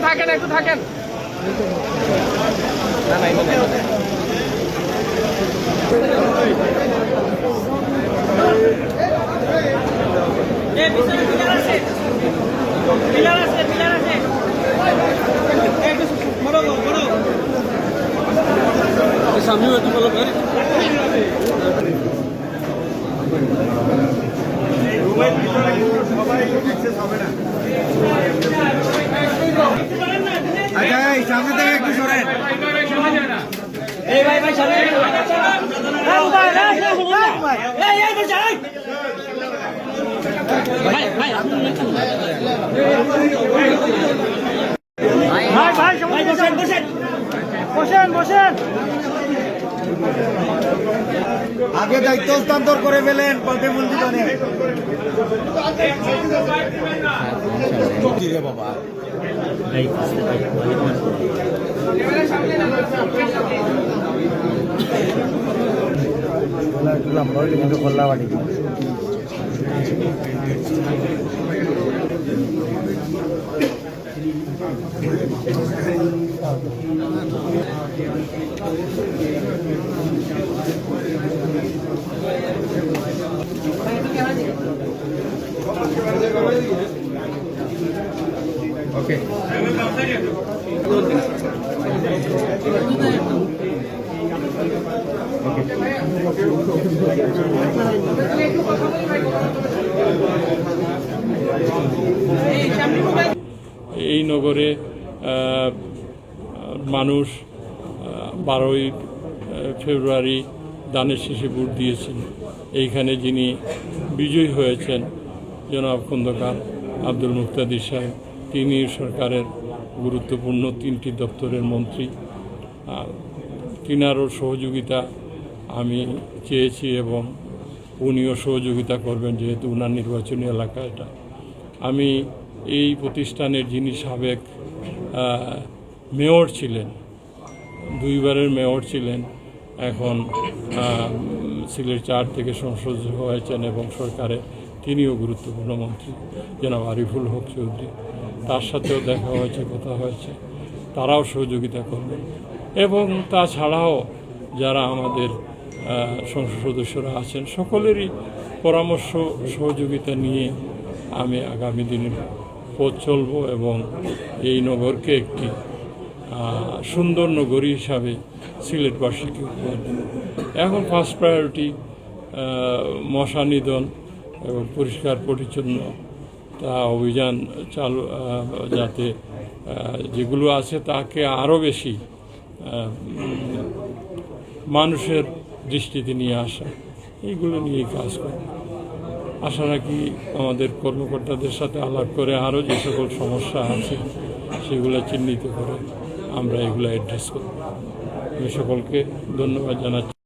থাকেন একটু থাকেন। সামনে একটু বলো ভাই। আচ্ছা এই সামনে থেকে একটু সরেন। এই ভাই ভাই সামনে বসেন। আগে দায়িত্ব হস্তান্তর করে ফেলেন প্রতিমন্ত্রী বাবা কিন্তু খোলা বাড়ি Okay. এই নগরে মানুষ 12ই ফেব্রুয়ারি দানের শীষে ভোট দিয়েছেন। এইখানে যিনি বিজয়ী হয়েছেন জনাব খন্দকার আব্দুল মুক্তাদির সাহেব, তিনি সরকারের গুরুত্বপূর্ণ 3টি দপ্তরের মন্ত্রী। তিনারও সহযোগিতা আমি চেয়েছি এবং উনিও সহযোগিতা করবেন, যেহেতু উনার নির্বাচনী এলাকা এটা। আমি এই প্রতিষ্ঠানের যিনি সাবেক মেয়র ছিলেন, 2বারের মেয়র ছিলেন, এখন সিলেট 4 থেকে সংসদ হয়েছেন এবং সরকারের তিনিও গুরুত্বপূর্ণ মন্ত্রী জনাব আরিফুল হক চৌধুরী, তার সাথেও দেখা হয়েছে, কথা হয়েছে, তারাও সহযোগিতা করবেন। এবং তাছাড়াও যারা আমাদের সংসদ সদস্যরা আছেন সকলেরই পরামর্শ সহযোগিতা নিয়ে আমি আগামী দিনে পথ চলব এবং এই নগরকে একটি সুন্দর নগরী হিসাবে সিলেটবাসীকে উপহার দেব। এখন ফার্স্ট প্রায়োরিটি মশা নিধন এবং পরিষ্কার পরিচ্ছন্ন তা অভিযান চালু, যাতে যেগুলো আছে তাকে আরও বেশি মানুষের দৃষ্টিতে নিয়ে আসা, এইগুলো নিয়েই কাজ করব। আশা রাখি আমাদের কর্মকর্তাদের সাথে আলাপ করে আরও যে সকল সমস্যা আছে সেগুলো চিহ্নিত করে আমরা এগুলো অ্যাড্রেস করব। আমি সকলকে ধন্যবাদ জানাচ্ছি।